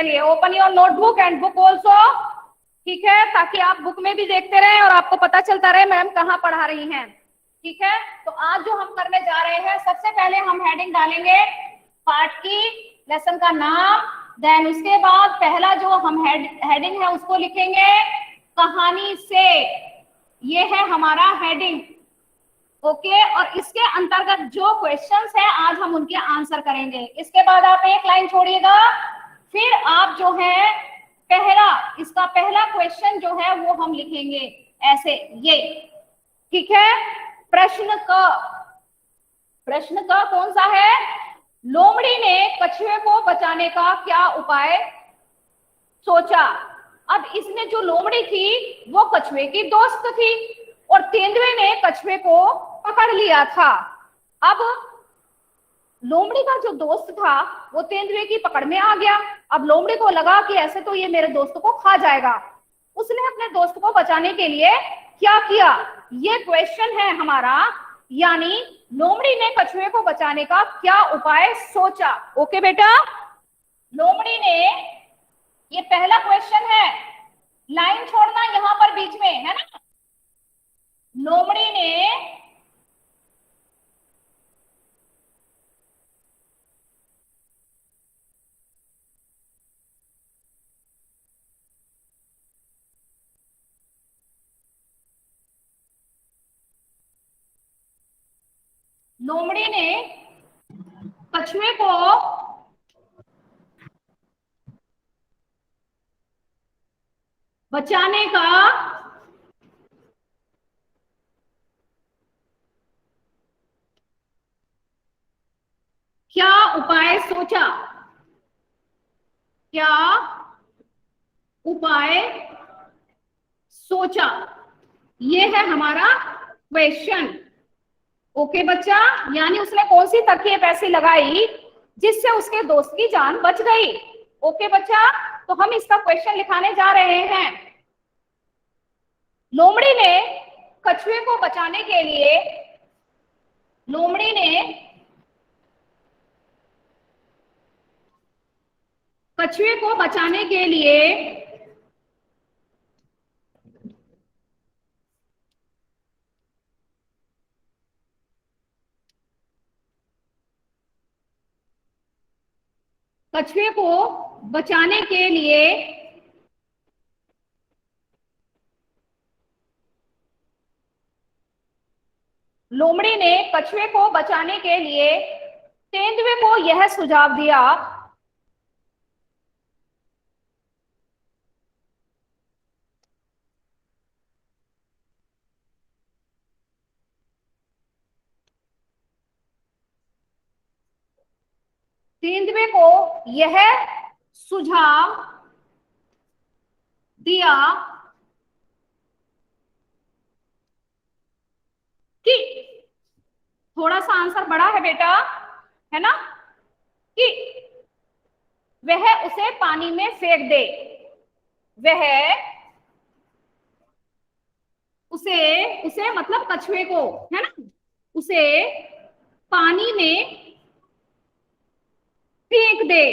चलिए open your notebook and book also, ठीक है, ताकि आप बुक में भी देखते रहें और आपको पता चलता रहे मैम कहाँ पढ़ा रही हैं। ठीक है, तो आज जो हम करने जा रहे हैं, सबसे पहले हम हेडिंग डालेंगे पार्ट की, लेसन का नाम, देन उसके बाद पहला जो हम हेडिंग है उसको लिखेंगे कहानी से, ये है हमारा हेडिंग। ओके, और इसके अंतर्गत जो क्वेश्चंस है आज हम उनके आंसर करेंगे। इसके बाद आप एक लाइन छोड़िएगा, फिर आप जो है इसका पहला क्वेश्चन जो है वो हम लिखेंगे ऐसे, ये, ठीक है। प्रश्न का कौन सा है? लोमड़ी ने कछुए को बचाने का क्या उपाय सोचा। अब इसमें जो लोमड़ी थी वो कछुए की दोस्त थी और तेंदुए ने कछुए को पकड़ लिया था। अब लोमड़ी का जो दोस्त था वो तेंदुए की पकड़ में आ गया। अब लोमड़ी को लगा कि ऐसे तो ये मेरे दोस्त को खा जाएगा। उसने अपने दोस्त को बचाने के लिए क्या किया, ये क्वेश्चन है हमारा, यानी लोमड़ी ने कछुए को बचाने का क्या उपाय सोचा। ओके बेटा, लोमड़ी ने, ये पहला क्वेश्चन है, लाइन छोड़ना यहां पर बीच में, है ना। लोमड़ी ने कछुए को बचाने का क्या उपाय सोचा, क्या उपाय सोचा, ये है हमारा क्वेश्चन। ओके बच्चा, यानी उसने कौन सी तरकीब ऐसी लगाई जिससे उसके दोस्त की जान बच गई। ओके बच्चा, तो हम इसका क्वेश्चन लिखाने जा रहे हैं। लोमड़ी ने कछुए को बचाने के लिए, लोमड़ी ने कछुए को बचाने के लिए कछुए को बचाने के लिए लोमड़ी ने कछुए को बचाने के लिए तेंदुए को यह सुझाव दिया, तेंदुए को यह सुझाव दिया कि, थोड़ा सा आंसर बड़ा है बेटा, है ना, कि वह उसे पानी में फेंक दे, वह उसे मतलब कछुए को, है ना, उसे पानी में फेंक दे,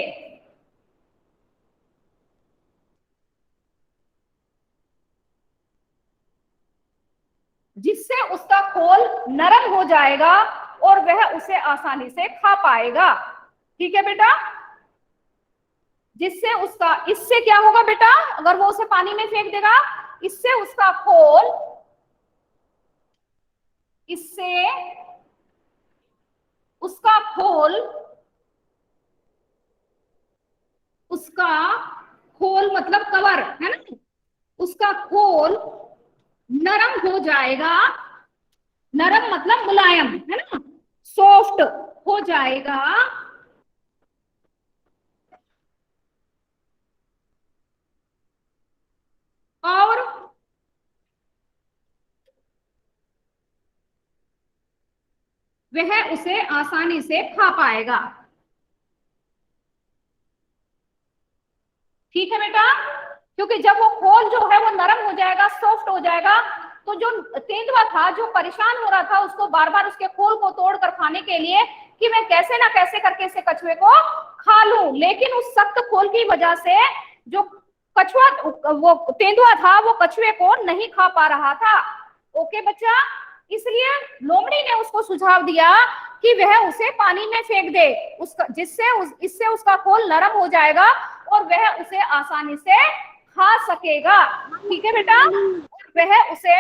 जिससे उसका खोल नरम हो जाएगा और वह उसे आसानी से खा पाएगा। ठीक है बेटा, जिससे उसका, इससे क्या होगा बेटा, अगर वो उसे पानी में फेंक देगा, इससे उसका खोल, इससे उसका खोल, उसका खोल मतलब कवर, है ना, उसका खोल नरम हो जाएगा, नरम मतलब मुलायम, है ना, सॉफ्ट हो जाएगा, और वह उसे आसानी से खा पाएगा। ठीक है बेटा, क्योंकि जब वो खोल जो है वो नरम हो जाएगा, सॉफ्ट हो जाएगा, तो जो तेंदुआ था, जो परेशान हो रहा था, उसको बार बार उसके खोल को तोड़कर खाने के लिए कि मैं कैसे ना कैसे करके इसे कछुए को खा लूं, लेकिन उस सख्त खोल की वजह से जो कछुआ, वो तेंदुआ था, वो कछुए को नहीं खा पा रहा था। ओके बच्चा, इसलिए लोमड़ी ने उसको सुझाव दिया कि वह उसे पानी में फेंक दे, उसका इससे उसका खोल नरम हो जाएगा और वह उसे आसानी से खा सकेगा। ठीक है बेटा, वह उसे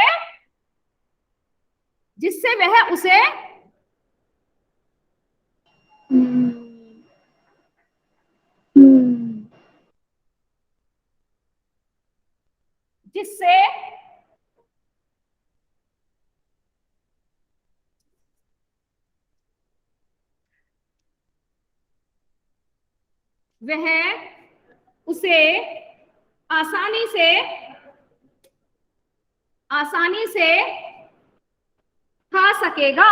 जिससे वह उसे जिससे वह उसे आसानी से खा सकेगा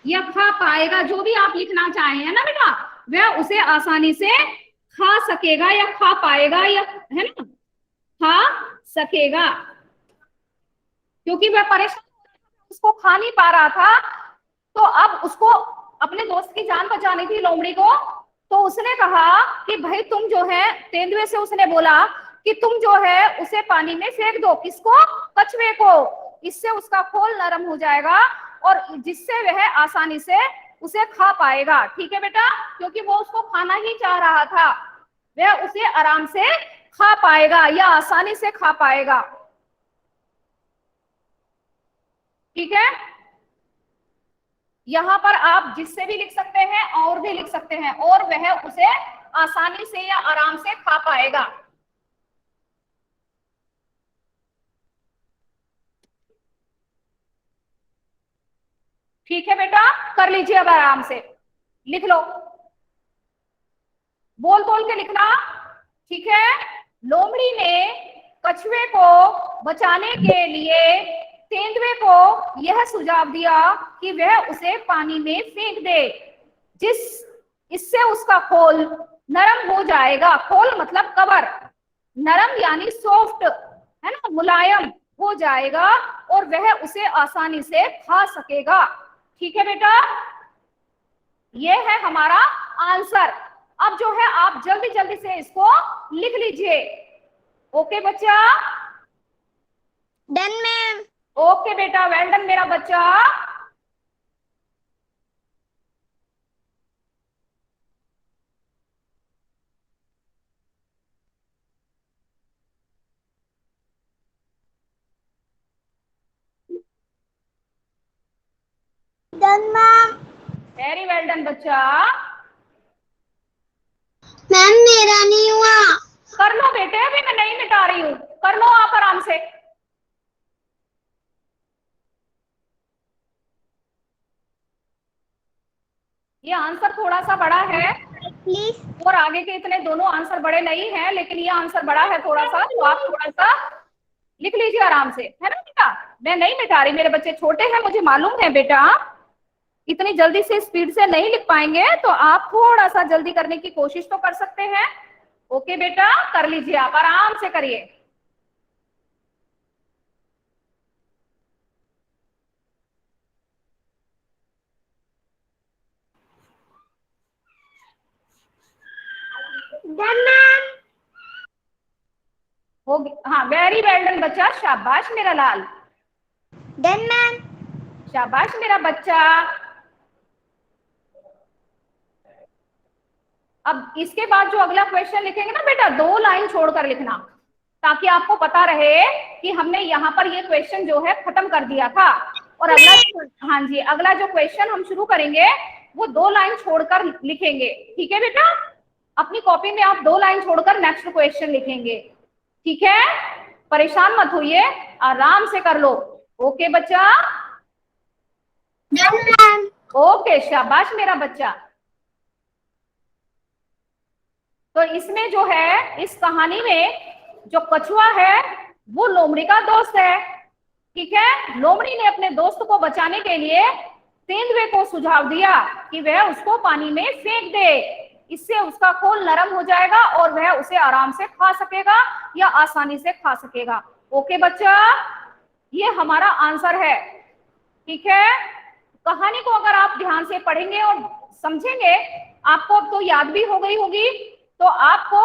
या खा पाएगा, जो भी आप लिखना चाहें, है ना बेटा, वह उसे आसानी से खा सकेगा या खा पाएगा, या है ना, खा सकेगा, क्योंकि वह परेशान उसको खा नहीं पा रहा था। तो अब उसको अपने दोस्त की जान बचानी थी, लोमड़ी को। तो उसने कहा कि भाई तुम जो है, तेंदुए से उसने बोला कि तुम जो है उसे पानी में फेंक दो। किसको? कछुए को। इससे उसका खोल नरम हो जाएगा और जिससे वह आसानी से उसे खा पाएगा। ठीक है बेटा, क्योंकि वो उसको खाना ही चाह रहा था, वह उसे आराम से खा पाएगा या आसानी से खा पाएगा। ठीक है, यहाँ पर आप जिससे भी लिख सकते हैं और भी लिख सकते हैं, और वह उसे आसानी से या आराम से खा पाएगा। ठीक है बेटा, कर लीजिए, अब आराम से लिख लो, बोल बोल के लिखना। ठीक है, लोमड़ी ने कछुए को बचाने के लिए तेंदुए को यह सुझाव दिया कि वह उसे पानी में फेंक दे, इससे उसका खोल नरम हो जाएगा। खोल मतलब कवर, नरम यानी सॉफ्ट, है ना, मुलायम हो जाएगा और वह उसे आसानी से खा सकेगा। ठीक है बेटा, ये है हमारा आंसर। अब जो है आप जल्दी जल्दी से इसको लिख लीजिए। ओके बच्चा? Done ma'am. ओके बेटा, वेल डन मेरा बच्चा। Done ma'am. Very well done बच्चा। मैम मेरा नहीं हुआ। कर लो बेटे, अभी मैं नहीं मिटा रही हूँ, कर लो आप आराम से। ये आंसर थोड़ा सा बड़ा है प्लीज। और आगे के इतने दोनों आंसर बड़े नहीं हैं, लेकिन ये आंसर बड़ा है थोड़ा सा, तो आप थोड़ा सा लिख लीजिए आराम से, है ना बेटा। मैं नहीं मिटा रही, मेरे बच्चे छोटे हैं, मुझे मालूम है बेटा, इतनी जल्दी से स्पीड से नहीं लिख पाएंगे, तो आप थोड़ा सा जल्दी करने की कोशिश तो कर सकते हैं। ओके बेटा, कर लीजिए, आप आराम से करिए। Done ma'am. हो गया, हाँ, वेरी वेल डन बच्चा, शाबाश मेरा लाल, डन मैम। शाबाश मेरा बच्चा। अब इसके बाद जो अगला क्वेश्चन लिखेंगे ना बेटा, 2 लाइन छोड़कर लिखना, ताकि आपको पता रहे कि हमने यहाँ पर ये क्वेश्चन जो है खत्म कर दिया था। और अगला, हाँ जी, अगला जो क्वेश्चन हम शुरू करेंगे वो 2 लाइन छोड़कर लिखेंगे। ठीक है बेटा, अपनी कॉपी में आप 2 लाइन छोड़कर नेक्स्ट क्वेश्चन लिखेंगे। ठीक है, परेशान मत होइए, आराम से कर लो। ओके बच्चा? Done ma'am. ओके, शाबाश मेरा बच्चा। तो इसमें जो है, इस कहानी में जो कछुआ है वो लोमड़ी का दोस्त है। ठीक है, लोमड़ी ने अपने दोस्त को बचाने के लिए तेंदुए को सुझाव दिया कि वह उसको पानी में फेंक दे, इससे उसका खोल नरम हो जाएगा और वह उसे आराम से खा सकेगा या आसानी से खा सकेगा। ओके बच्चा, ये हमारा आंसर है। ठीक है, कहानी को अगर आप ध्यान से पढ़ेंगे और समझेंगे। आपको अब तो याद भी हो गई होगी, तो आपको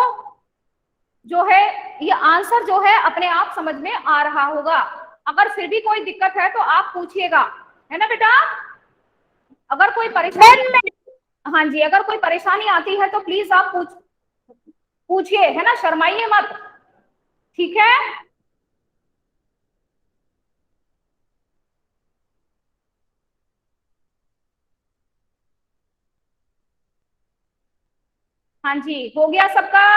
जो है ये आंसर जो है अपने आप समझ में आ रहा होगा। अगर फिर भी कोई दिक्कत है तो आप पूछिएगा, है ना बेटा। अगर कोई परेशानी, हाँ जी, अगर कोई परेशानी आती है तो प्लीज आप पूछिए, है ना, शर्माइए मत, ठीक है। हाँ जी, हो गया सबका।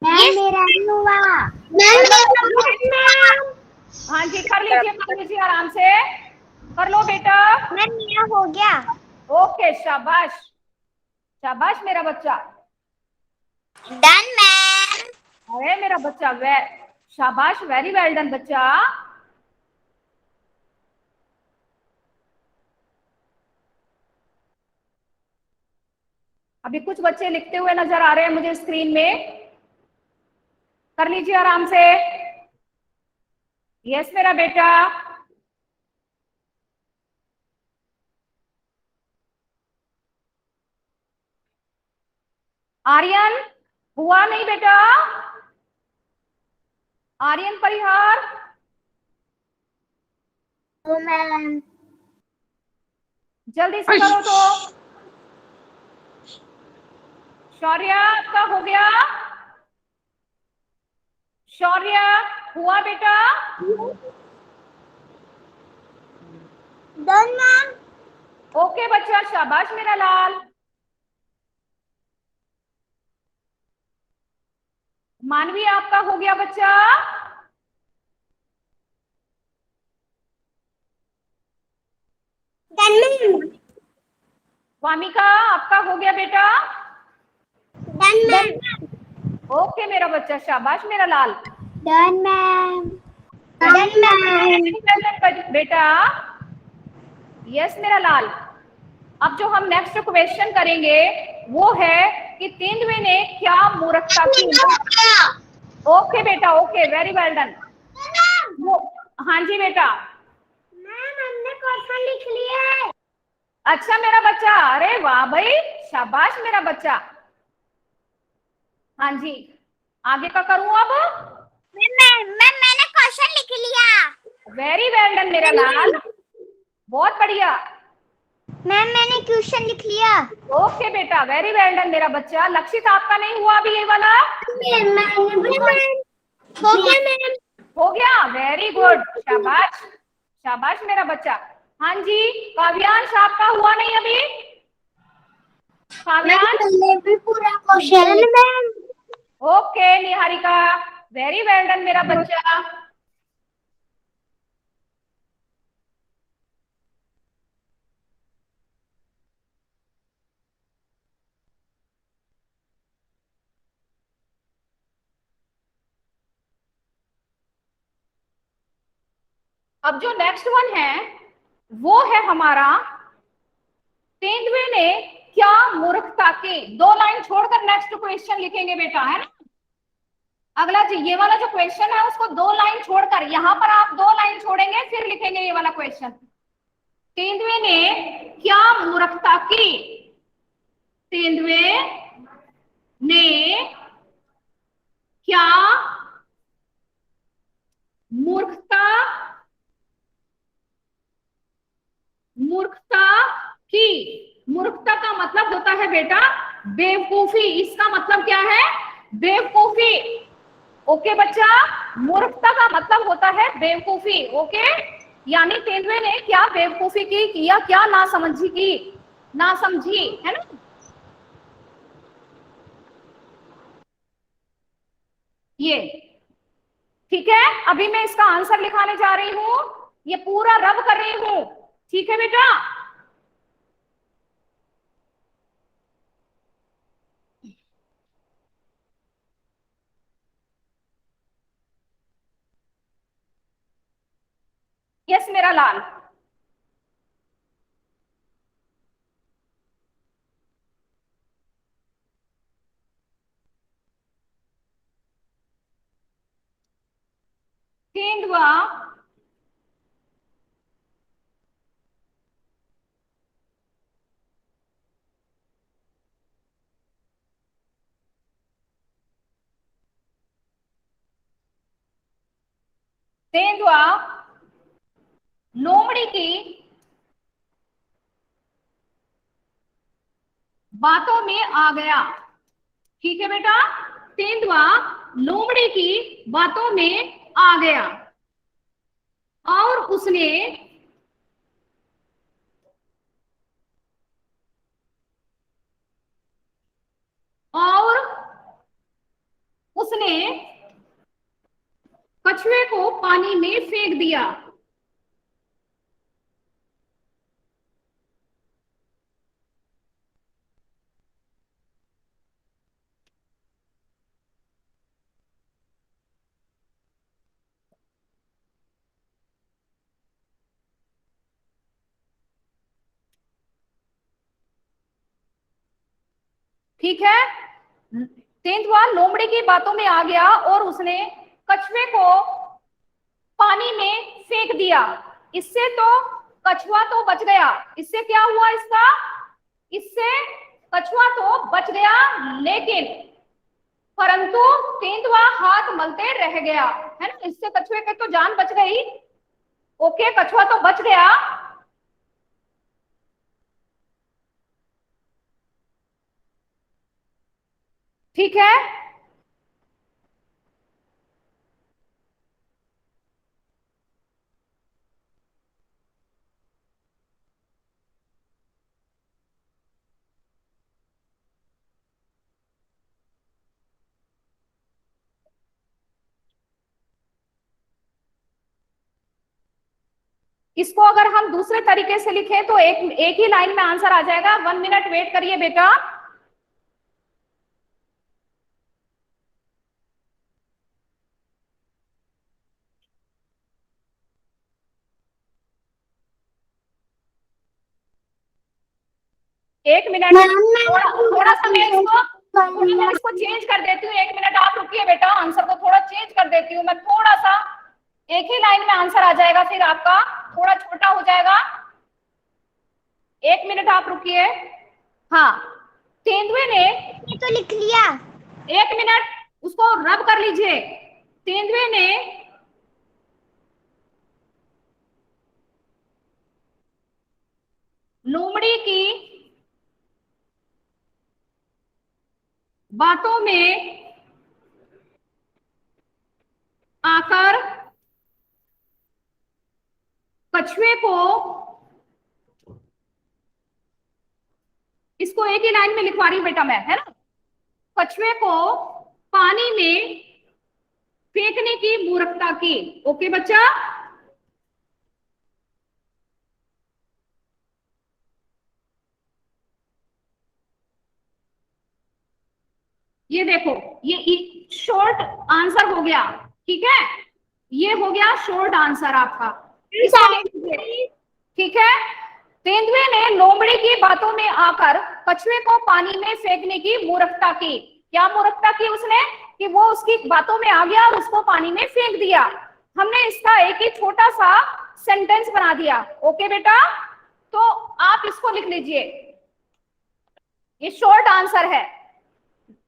मैम मेरा नहीं हुआ। मैम मैम हाँ जी, कर लीजिए आराम से, कर लो बेटा। मैम मेरा हो गया। ओके, शाबाश, शाबाश मेरा बच्चा। Done ma'am. अरे मेरा बच्चा, वे शाबाश, वेरी वेल डन बच्चा। अभी कुछ बच्चे लिखते हुए नजर आ रहे हैं मुझे स्क्रीन में, कर लीजिए आराम से। यस मेरा बेटा। आर्यन, हुआ नहीं बेटा, आर्यन परिहार। तो मैम जल्दी से करो तो। शौर्य, आपका हो गया। शौर्य, हुआ बेटा। Done ma'am. ओके बच्चा, शाबाश मेरा लाल। मानवी, आपका हो गया बच्चा। Done ma'am. वामिका, आपका हो गया बेटा। Done ma'am. ओके मेरा बच्चा, शाबाश मेरा लाल। Done ma'am. Done ma'am. बेटा, यस मेरा लाल। अब जो हम नेक्स्ट क्वेश्चन करेंगे वो है कि तेंदुए ने क्या मूर्खता की। ओके बेटा, ओके, वेरी वेल डन। हाँ जी बेटा। मैम हमने क्वेश्चन लिख लिया है। अच्छा मेरा बच्चा, अरे वाह भाई, शाबाश मेरा बच्चा। हाँ जी, आगे का करूं अब। मैंने क्वेश्चन लिख लिया। वेरी वेल डन मेरा लाल, बहुत बढ़िया। मैम मैंने क्वेश्चन लिख लिया। ओके बेटा, वेरी वेल डन मेरा बच्चा। लक्षित, आपका नहीं हुआ अभी ये वाला। हो गया मैम। हो गया, वेरी गुड, शाबाश, शाबाश मेरा बच्चा। हाँ जी, काव्यांश, आपका हुआ नहीं अभी। काव्यांश, मैंने भी पूरा question ma'am. Okay Niharika, very well done मेरा बच्चा। अब जो नेक्स्ट वन है वो है हमारा, तेंदुए ने क्या मूर्खता की। दो लाइन छोड़कर नेक्स्ट क्वेश्चन लिखेंगे बेटा, है ना। अगला जो ये वाला जो क्वेश्चन है उसको दो लाइन छोड़कर, यहां पर आप दो लाइन छोड़ेंगे फिर लिखेंगे ये वाला क्वेश्चन। तेंदुए ने क्या मूर्खता की। तेंदुए ने क्या मूर्खता, मूर्खता की। मूर्खता का मतलब होता है बेटा बेवकूफी, इसका मतलब क्या है, बेवकूफी। ओके बच्चा, मूर्खता का मतलब होता है बेवकूफी। ओके, यानी तेंदुए ने क्या बेवकूफी की, किया क्या नासमझी की, नासमझी, है ना। ये ठीक है। अभी मैं इसका आंसर लिखाने जा रही हूं, ये पूरा रब कर रही हूं, ठीक है बेटा। यस मेरा लाल। तेंदुआ तेंदुआ लोमड़ी की बातों में आ गया। ठीक है बेटा, तेंदुआ लोमड़ी की बातों में आ गया और उसने कछुए को पानी में फेंक दिया। ठीक है, तेंदुआ लोमड़ी की बातों में आ गया और उसने कछुए को पानी में फेंक दिया। इससे तो कछुआ तो बच गया। इससे क्या हुआ इससे कछुआ तो बच गया, लेकिन परंतु तेंदुआ हाथ मलते रह गया, है ना। इससे कछुए की तो जान बच गई। ओके, कछुआ तो बच गया। ठीक है, इसको अगर हम दूसरे तरीके से लिखें तो एक ही लाइन में आंसर आ जाएगा। 1 मिनट वेट करिए बेटा। एक मिनट, थोड़ा मैं इसको चेंज कर देती हूँ। 1 मिनट आप रुकिए बेटा, आंसर को थोड़ा चेंज कर देती हूँ मैं, थोड़ा सा। एक ही लाइन में आंसर आ जाएगा, फिर आपका थोड़ा छोटा हो जाएगा। 1 मिनट आप रुकिए। हाँ, तेंदुए ने तो लिख लिया। 1 मिनट, उसको रब कर लीजिए। तेंदुए ने लोमड़ी की बातों में आकर कछुए को, इसको एक ही लाइन में लिखवा रही हूं बेटा मैं, है ना। कछुए को पानी में फेंकने की मूर्खता की। ओके बच्चा, ये देखो, ये शॉर्ट आंसर हो गया। ठीक है, ये हो गया शॉर्ट आंसर आपका। इसको लिख लीजिए। ठीक है, तेंदुए ने लोमड़ी की बातों में आकर कछुए को पानी में फेंकने की मूर्खता की। क्या मूर्खता की उसने, कि वो उसकी बातों में आ गया और उसको पानी में फेंक दिया। हमने इसका एक ही छोटा सा सेंटेंस बना दिया। ओके बेटा, तो आप इसको लिख लीजिए, ये शॉर्ट आंसर है।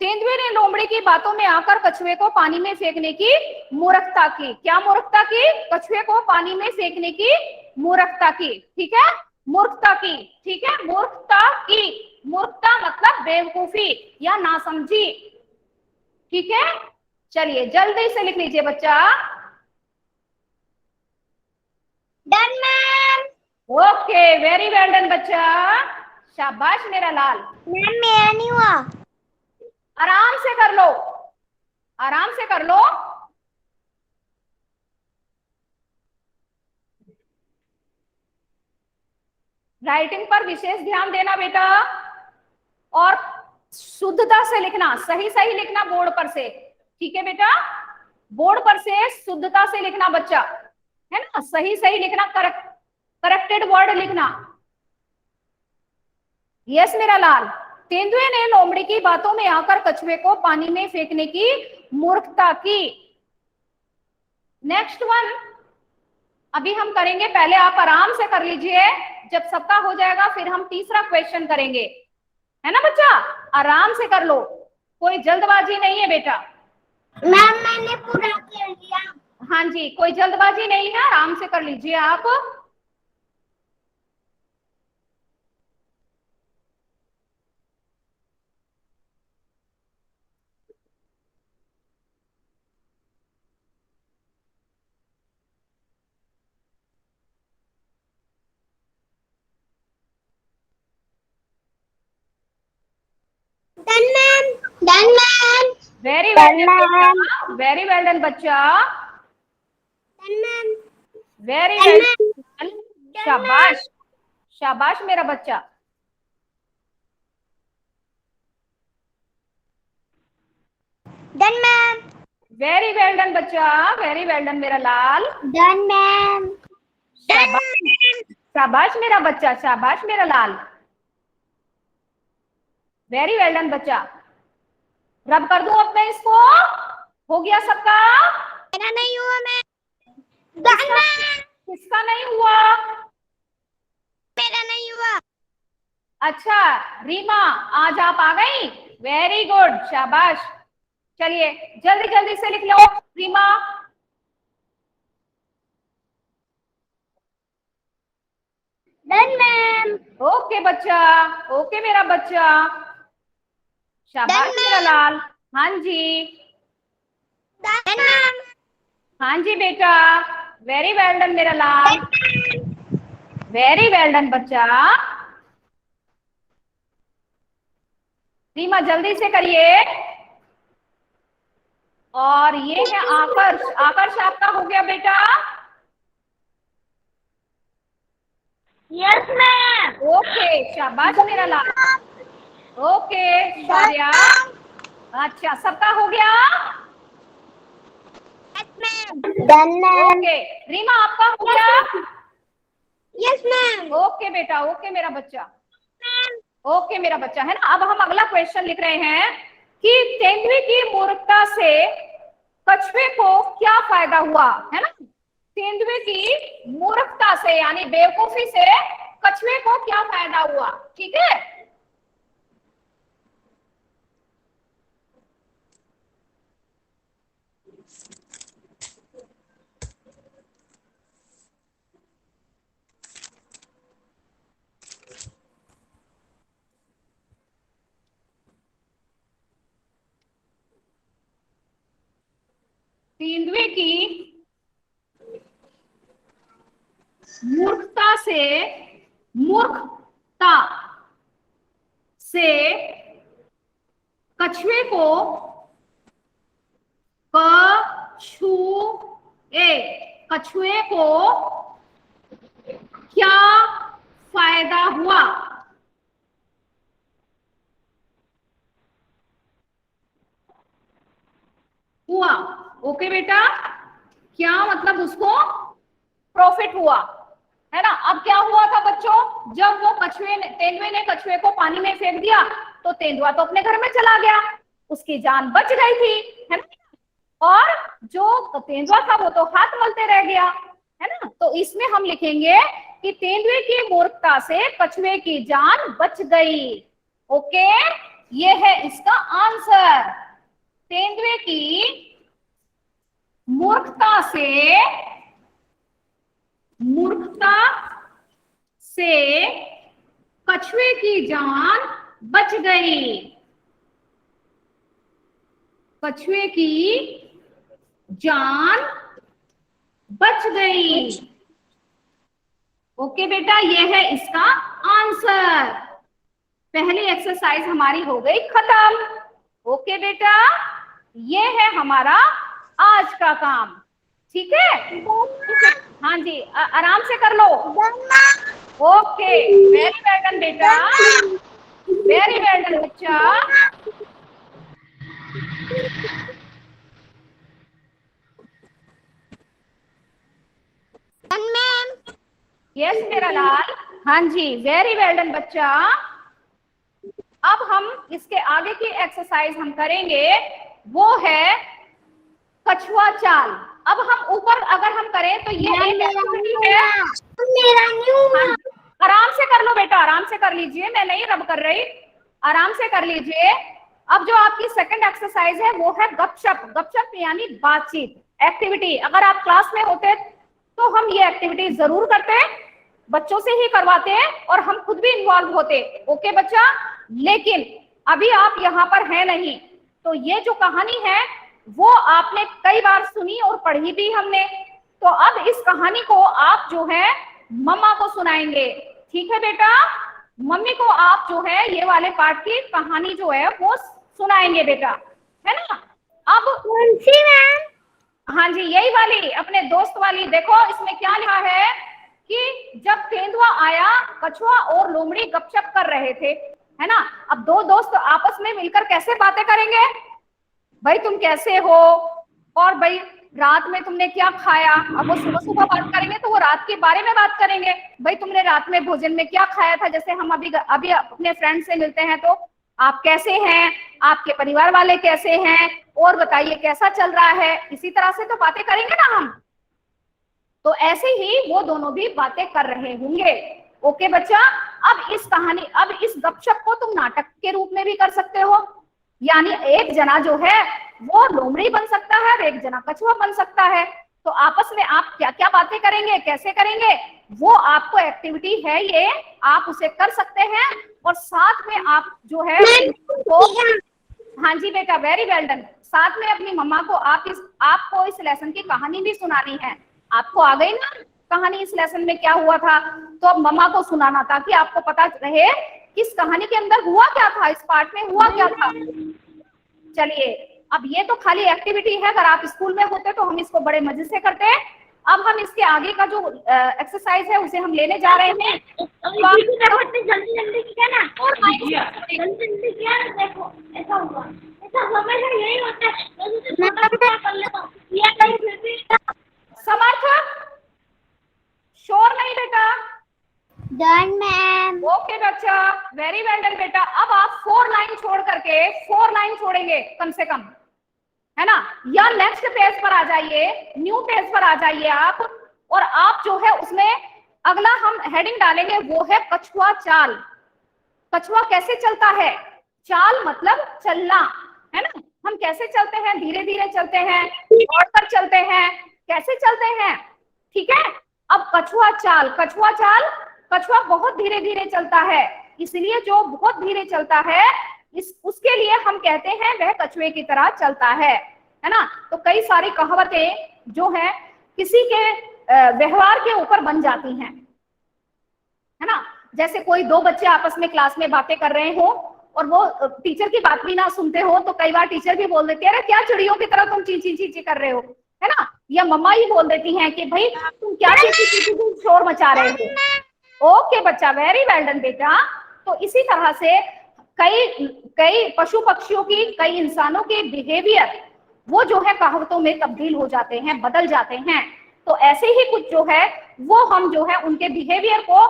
तेंदुए ने लोमड़ी की बातों में आकर कछुए को पानी में फेंकने की मूर्खता की। क्या मूर्खता की, कछुए को पानी में फेंकने की मूर्खता की। ठीक है, मूर्खता की। ठीक है, मूर्खता की, मूर्खता मतलब बेवकूफी या नासमझी। ठीक है, चलिए जल्दी से लिख लीजिए बच्चा। Done ma'am. Okay, very well done बच्चा, शाबाश मेरा लाल। मैम मेरा नहीं हुआ। आराम से कर लो, आराम से कर लो। राइटिंग पर विशेष ध्यान देना बेटा, और शुद्धता से लिखना, सही सही लिखना बोर्ड पर से। ठीक है बेटा, बोर्ड पर से शुद्धता से लिखना बच्चा, है ना। सही सही लिखना, करेक्टेड वर्ड लिखना। यस मेरा लाल, तेंदुए ने लोमड़ी की बातों में आकर कछुए को पानी में फेंकने की मूर्खता की। नेक्स्ट वन अभी हम करेंगे, पहले आप आराम से कर लीजिए। जब सबका हो जाएगा फिर हम तीसरा क्वेश्चन करेंगे, है ना बच्चा। आराम से कर लो, कोई जल्दबाजी नहीं है बेटा। मैम मैंने पूरा कर लिया। हाँ जी, कोई जल्दबाजी नहीं है, आराम से कर लीजिए आप। Done ma'am. Done ma'am. Very well done बेटा, वेरी वेल डन बच्चा, done ma'am. Very done well. Ma'am. शाबाश, शाबाश मेरा बच्चा। Done ma'am. Very well done बच्चा, वेरी वेल डन मेरा लाल। Done ma'am. शाबाश, शाबाश मेरा बच्चा, शाबाश मेरा लाल। वेरी वेल डन बच्चा। रब कर दूं अब मैं इसको? हो गया सबका? मेरा नहीं हुआ मैम। किसका, किसका नहीं हुआ? मेरा नहीं हुआ। अच्छा रीमा, आज आप आ गई, वेरी गुड, शाबाश। चलिए जल्दी जल्दी से लिख लो रीमा। Done ma'am. ओके बच्चा, ओके मेरा बच्चा, शाबाश डन मेरा मैम। लाल। हाँ जी, डन मैम। हाँ जी बेटा, वेरी वेल डन मेरा लाल, वेरी वेल डन बच्चा। रीमा जल्दी से करिए। और ये है आकर्ष, आकर्ष आपका हो गया बेटा? Yes ma'am. ओके, शाबाश मेरा लाल। ओके शौर्या, अच्छा सबका हो गया? Done ma'am. ओके रीमा आपका हो गया? Yes ma'am. ओके बेटा, ओके मेरा बच्चा, ओके मेरा बच्चा, है ना। अब हम अगला क्वेश्चन लिख रहे हैं कि तेंदुए की मूर्खता से कछुए को क्या फायदा हुआ, है ना। तेंदुए की मूर्खता से यानी बेवकूफी से कछुए को क्या फायदा हुआ, ठीक है। तेंदुए की मूर्खता से, मूर्खता से कछुए को, कछुए, कछुए को क्या फायदा हुआ? हुआ, ओके बेटा, क्या मतलब उसको प्रॉफिट हुआ, है ना। अब क्या हुआ था बच्चों, जब वो कछुए ने, तेंदुए ने कछुए को पानी में फेंक दिया तो तेंदुआ तो अपने घर में चला गया, उसकी जान बच गई थी, है ना। और जो तेंदुआ था वो तो हाथ मलते रह गया, है ना। तो इसमें हम लिखेंगे कि तेंदुए की मूर्खता से कछुए की जान बच गई। ओके, ये है इसका आंसर। तेंदुए की मूर्खता से, मूर्खता से कछुए की जान बच गई, कछुए की जान बच गई। ओके बेटा, ये है इसका आंसर। पहली एक्सरसाइज हमारी हो गई खत्म। ओके बेटा, ये है हमारा आज का काम, ठीक है। हाँ जी, आराम से कर लो। ओके, वेरी वेल डन बेटा, वेरी वेल डन बच्चा। Done ma'am. यस मेरा लाल, हाँ जी, वेरी वेल डन बच्चा। अब हम इसके आगे की एक्सरसाइज हम करेंगे, वो है कछुआ चाल। अब हम ऊपर अगर हम करें तो ये एक एक्टिविटी है। मेरा नहीं हाँ, हुआ। आराम से कर लो बेटा, आराम से कर लीजिए, मैं नहीं रब कर रही, आराम से कर लीजिए। अब जो आपकी सेकंड एक्सरसाइज है वो है गपशप, गपशप यानी बातचीत, एक्टिविटी अगर आप क्लास में होते तो हम ये एक्टिविटी जरूर करते, बच्चों से ही करवाते हैं और हम खुद भी इन्वॉल्व होते। ओके बच्चा, लेकिन अभी आप यहाँ पर है नहीं, तो ये जो कहानी है वो आपने कई बार सुनी और पढ़ी भी हमने। तो अब इस कहानी को आप जो है मम्मा को सुनाएंगे। ठीक है बेटा, मम्मी को आप जो है ये वाले पार्ट की कहानी जो है वो सुनाएंगे बेटा, है ना। अब कौन सी मैम? हाँ जी, यही वाली, अपने दोस्त वाली। देखो इसमें क्या लिखा है कि जब तेंदुआ आया, कछुआ और लोमड़ी गपशप कर रहे थे, है ना। अब दो दोस्त आपस में मिलकर कैसे बातें करेंगे, भाई तुम कैसे हो, और भाई रात में तुमने क्या खाया। अब वो सुबह सुबह बात करेंगे तो वो रात के बारे में बात करेंगे, भाई तुमने रात में भोजन में क्या खाया था। जैसे हम अभी अभी अपने फ्रेंड से मिलते हैं तो आप कैसे हैं, आपके परिवार वाले कैसे हैं, और बताइए कैसा चल रहा है। इसी तरह से तो बातें करेंगे ना हम। तो ऐसे ही वो दोनों भी बातें कर रहे होंगे। ओके बच्चा, अब इस कहानी, अब इस गपशप को तुम नाटक के रूप में भी कर सकते हो। यानी एक जना जो है वो लोमड़ी बन सकता है और एक जना कछुआ बन सकता है। तो आपस में आप क्या क्या बातें करेंगे, कैसे करेंगे, वो आपको एक्टिविटी है, ये आप उसे कर सकते हैं। और साथ में आप जो है तो, हाँ जी बेटा, वेरी वेल डन। साथ में अपनी मम्मा को आपको इस लेसन की कहानी भी सुनानी है। आपको आ गई ना कहानी इस लेसन में क्या हुआ था, तो अब मम्मा को सुनाना ताकि आपको पता रहे किस कहानी के अंदर हुआ क्या था, इस पार्ट में हुआ क्या था। चलिए, अब ये तो खाली एक्टिविटी है, अगर आप स्कूल में होते तो हम इसको बड़े मजे से करते हैं। अब हम इसके आगे का जो एक्सरसाइज है उसे हम लेने जा रहे हैं। जल्दी जल्दी किया ना, जल्दी जल्दी किया ना। देखो ऐसा हुआ, ऐसा हमेशा यही होता है। छोटा छोटा कर लेता हूँ, ये कहीं फिर भी समर्थ, शोर नहीं बेटा। Done ma'am. ओके बच्चा, वेरी वेल डन बेटा। अब आप 4 लाइन छोड़ करके 4 लाइन छोड़ेंगे कम से कम, है ना। या नेक्स्ट पेज पर आ जाइए, न्यू पेज पर आ जाइए आप, और आप जो है उसमें अगला हम हेडिंग डालेंगे, वो है कछुआ चाल। कछुआ कैसे चलता है, चाल मतलब चलना, है ना। हम कैसे चलते हैं, धीरे धीरे चलते हैं, दौड़कर चलते हैं, कैसे चलते हैं, ठीक है। अब कछुआ चाल, कछुआ चाल, कछुआ बहुत धीरे धीरे चलता है, इसलिए जो बहुत धीरे चलता है उसके लिए हम कहते हैं वह कछुए की तरह चलता है ना। तो कई सारी कहावतें जो है किसी के व्यवहार के ऊपर बन जाती हैं, है ना। जैसे कोई दो बच्चे आपस में क्लास में बातें कर रहे हो और वो टीचर की बात भी ना सुनते हो, तो कई बार टीचर भी बोल देती है, अरे क्या चिड़ियों की तरह तुम चींची चींची कर रहे हो, है ना। या मम्मा ही बोल देती हैं कि भाई तुम क्या चींची चींची तुम शोर मचा रहे हो। ओके बच्चा, वेरी वेल डन बेटा। तो इसी तरह से कई कई पशु पक्षियों की, कई इंसानों के बिहेवियर वो जो है कहावतों में तब्दील हो जाते हैं, बदल जाते हैं। तो ऐसे ही कुछ जो है वो हम जो है उनके बिहेवियर को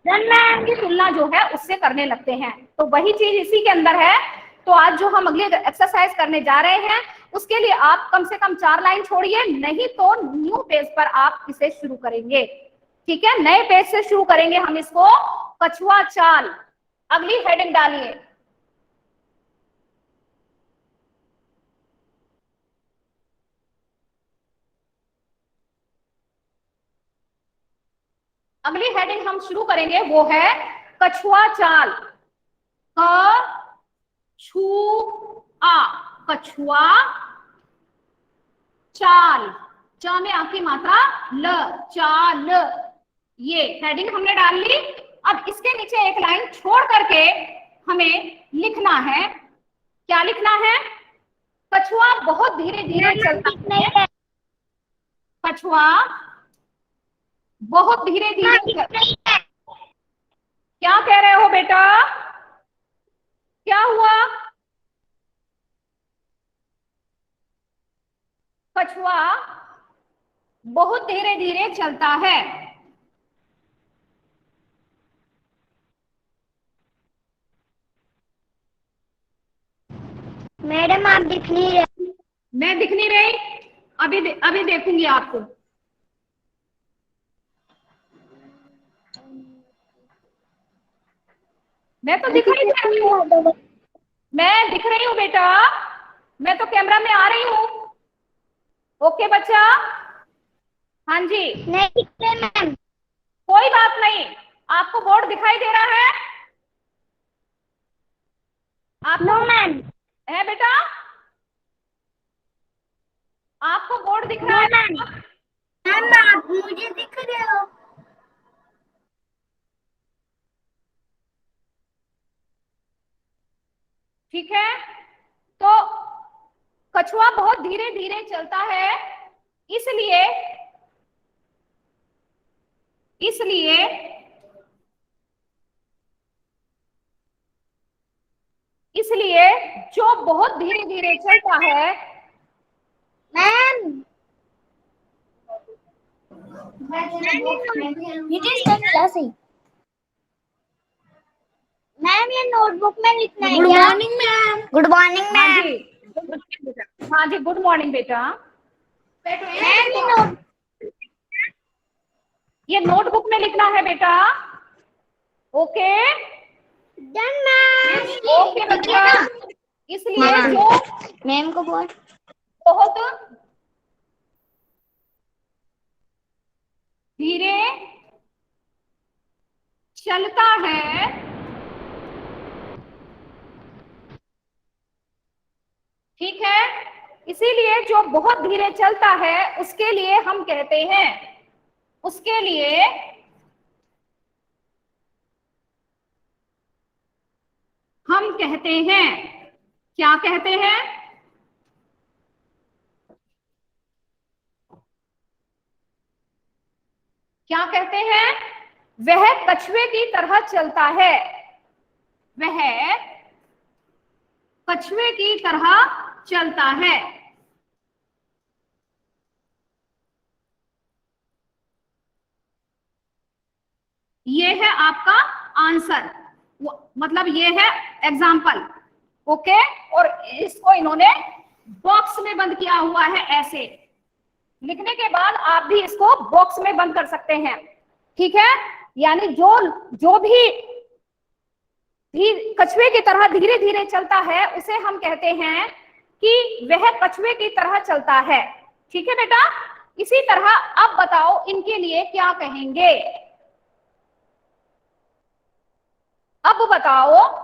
की तुलना जो है उससे करने लगते हैं। तो वही चीज इसी के अंदर है। तो आज जो हम अगली एक्सरसाइज करने जा रहे हैं उसके लिए आप कम से कम 4 लाइन छोड़िए, नहीं तो न्यू पेज पर आप इसे शुरू करेंगे। ठीक है, नए पेज से शुरू करेंगे हम इसको। कछुआ चाल, अगली हेडिंग डालिए। अगली हेडिंग हम शुरू करेंगे वो है कछुआ चाल। कछुआ, कछुआ चाल, चा में आपकी मात्रा ल, चाल। ये हेडिंग हमने डाल ली। अब इसके नीचे एक लाइन छोड़ करके हमें लिखना है, क्या लिखना है, कछुआ बहुत धीरे धीरे चलता है, कछुआ बहुत धीरे धीरे। क्या कह रहे हो बेटा, क्या हुआ, कछुआ बहुत धीरे धीरे चलता है। मैडम आप दिख नहीं रहे। मैं दिख नहीं रही, अभी देखूंगी आपको। मैं तो दिख रही हूँ, मैं दिख रही हूँ बेटा, मैं तो कैमरा में आ रही हूँ। ओके बच्चा। हाँ जी, नहीं दिखते मैम। कोई बात नहीं। आपको बोर्ड दिखाई दे रहा है? आपको नो मैम। है बेटा? आपको बोर्ड दिख रहा नो है? मैम। मैम आप मुझे दिख रहे हो। ठीक है। तो कछुआ बहुत धीरे धीरे चलता है, इसलिए इसलिए इसलिए जो बहुत धीरे धीरे चलता है, मैम it is 10 class है। मैम ये नोटबुक में लिखना है। Good morning ma'am. Good morning हाँ मैम। जी, हाँ जी, गुड मॉर्निंग बेटा। मैम ये नोटबुक में लिखना है बेटा। Okay done ma'am. ओके बच्चा। इसलिए जो मैम को बोल। बहुत धीरे चलता है, ठीक है, इसीलिए जो बहुत धीरे चलता है उसके लिए हम कहते हैं, उसके लिए हम कहते हैं, क्या कहते हैं? क्या कहते हैं? वह कछुए की तरह चलता है, वह कछुए की तरह चलता है। ये है आपका आंसर, मतलब ये है एग्जाम्पल। ओके, और इसको इन्होंने बॉक्स में बंद किया हुआ है, ऐसे लिखने के बाद आप भी इसको बॉक्स में बंद कर सकते हैं, ठीक है। यानी जो जो भी कछुए की तरह धीरे धीरे चलता है उसे हम कहते हैं कि वह कछुए की तरह चलता है, ठीक है बेटा। इसी तरह अब बताओ इनके लिए क्या कहेंगे? अब बताओ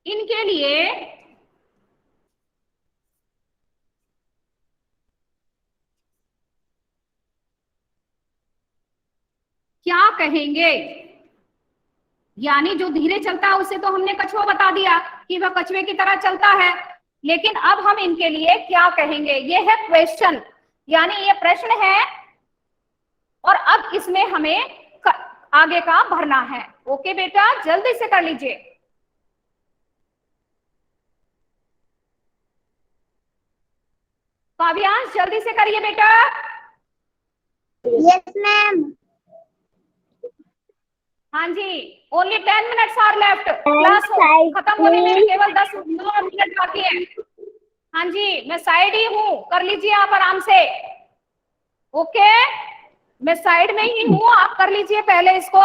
इनके लिए क्या कहेंगे? यानी जो धीरे चलता है उसे तो हमने कछुआ बता दिया कि वह कछुए की तरह चलता है, लेकिन अब हम इनके लिए क्या कहेंगे? ये है क्वेश्चन, यानी ये प्रश्न है और अब इसमें हमें आगे का भरना है। ओके बेटा, जल्दी से कर लीजिए। काव्यांश जल्दी से करिए बेटा। Yes ma'am. हाँ जी, only 10 minutes are left, class खत्म होने में केवल 9 मिनट बाकी है। हाँ जी, मैं साइड ही हूँ, कर लीजिए आप आराम से। ओके, मैं साइड में ही हूँ, आप कर लीजिए पहले इसको।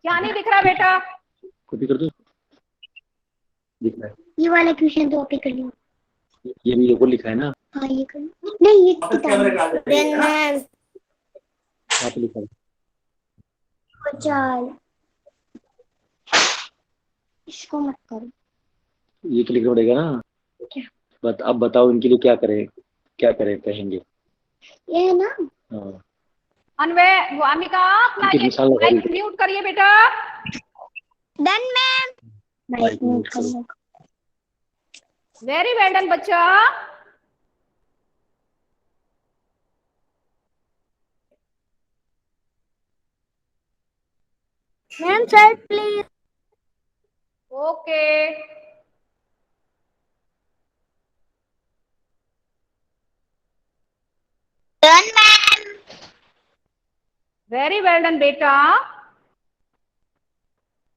क्या नहीं दिख रहा बेटा? कॉपी कर दो, दिख रहा है। ये वाला क्वेश्चन तो कॉपी कर लिया। ये भी ऊपर लिखा है ना? हाँ ये कर नहीं, ये किताब देन मैम यहाँ पे लिखा है। चल इसको मत करो। ये तो लिखना पड़ेगा ना। क्या? अब बताओ इनके लिए क्या करें, क्या करें कहेंगे। ये है ना। हाँ, अनवय वामिका, अपना इनकी ये मिसाल माइक म्यूट करिए बेटा। Done ma'am. माइक म्यूट करो। वेरी वेल डन बच्चा। Ma'am sir please. Okay, done ma'am. Very well done बेटा।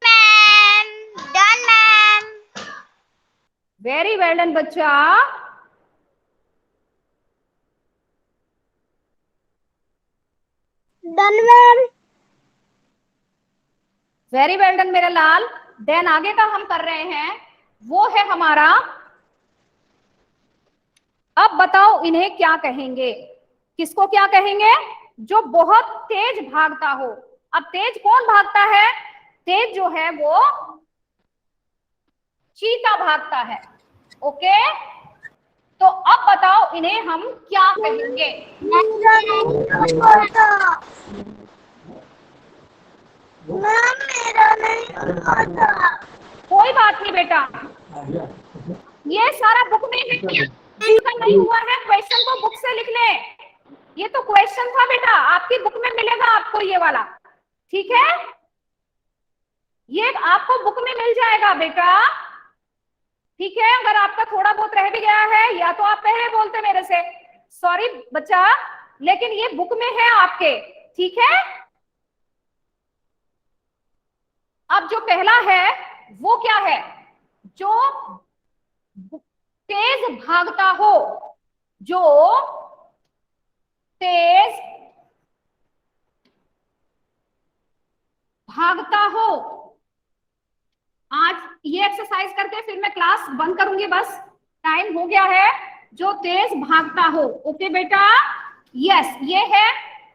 Ma'am done ma'am. Very well done बच्चा। Done ma'am. Very well done मेरा लाल। देन आगे का हम कर रहे हैं वो है हमारा, अब बताओ इन्हें क्या कहेंगे, किसको क्या कहेंगे? जो बहुत तेज भागता हो। अब तेज कौन भागता है? तेज जो है वो चीता भागता है। ओके, तो अब बताओ इन्हें हम क्या कहेंगे? मेरा नहीं आता। मैम मेरा नहीं आता। कोई बात नहीं बेटा, ये सारा बुक में है, जिसका नहीं हुआ है क्वेश्चन को बुक से लिख ले। ये तो क्वेश्चन था बेटा, आपकी बुक में मिलेगा आपको ये वाला, ठीक है? ये आपको बुक में मिल जाएगा बेटा, ठीक है? अगर आपका थोड़ा बहुत रह भी गया है या तो आप पहले बोलते मेरे से, सॉरी बच्चा, लेकिन ये बुक में है आपके, ठीक है? अब जो पहला है वो क्या है? जो तेज भागता हो, जो तेज भागता हो। आज ये एक्सरसाइज करके फिर मैं क्लास बंद करूंगी, बस टाइम हो गया है। जो तेज भागता हो, ओके बेटा, यस ये है।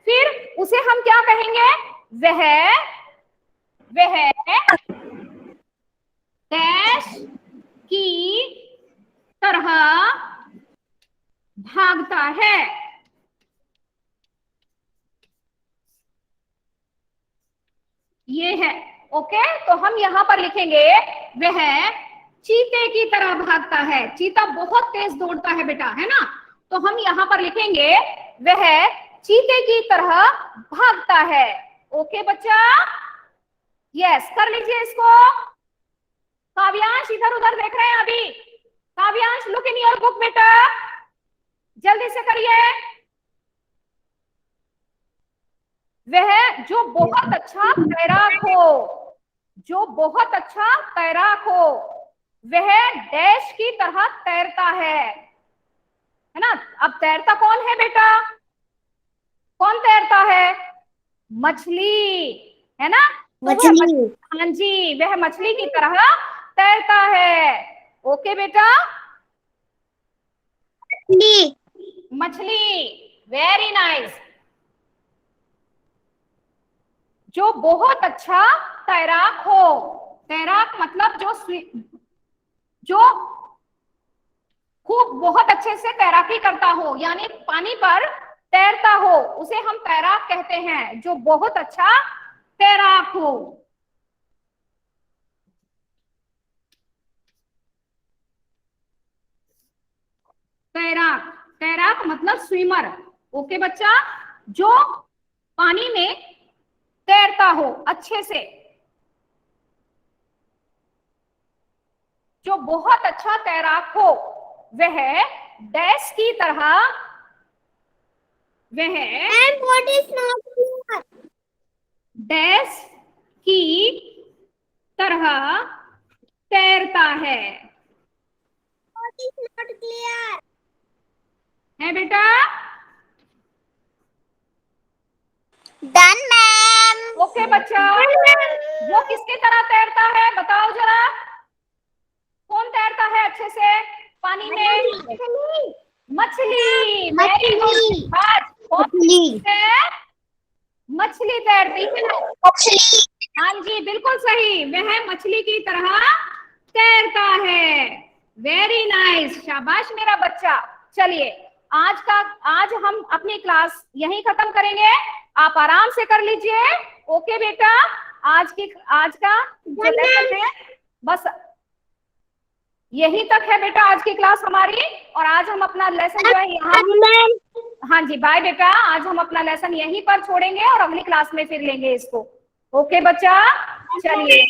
फिर उसे हम क्या कहेंगे? वह डैश की तरह भागता है। ये है, ओके। तो हम यहां पर लिखेंगे वह चीते की तरह भागता है। चीता बहुत तेज दौड़ता है बेटा, है ना? तो हम यहां पर लिखेंगे वह चीते की तरह भागता है। ओके बच्चा, यस कर लीजिए इसको। काव्यांश इधर उधर देख रहे हैं अभी? काव्यांश लुक इन योर बुक बेटा, जल्दी से करिए। वह जो बहुत अच्छा तैराक हो, जो बहुत अच्छा तैराक हो, वह डैश की तरह तैरता है ना? अब तैरता कौन है बेटा? कौन तैरता है? मछली, है ना? मछली। हाँ जी, वह मछली की तरह तैरता है। ओके बेटा, मछली, वेरी नाइस। जो बहुत अच्छा तैराक हो, तैराक मतलब जो खूब बहुत अच्छे से तैराकी करता हो, यानी पानी पर तैरता हो, उसे हम तैराक कहते हैं। जो बहुत अच्छा तैराक हो, तैराक, तैराक मतलब स्विमर। ओके बच्चा, जो पानी में तैरता हो अच्छे से, जो बहुत अच्छा तैराक हो, वह डैश की तरह, वह डैश की तरह तैरता है बेटा? Done ma'am. ओके बच्चा, वो किसकी तरह तैरता है बताओ जरा? कौन तैरता है अच्छे से पानी में? मछली। मछली। मछली तैरती है। मछली। हाँ जी बिल्कुल सही, वह मछली की तरह तैरता है। वेरी नाइस, शाबाश मेरा बच्चा। चलिए आज हम अपनी क्लास यहीं खत्म करेंगे, आप आराम से कर लीजिए। ओके बेटा, आज का जो लेसन है बस यहीं तक है बेटा, आज की क्लास हमारी। और आज हम अपना लेसन जो है यहाँ, हाँ जी बाय बेटा, आज हम अपना लेसन यहीं पर छोड़ेंगे और अगली क्लास में फिर लेंगे इसको। ओके बच्चा, चलिए।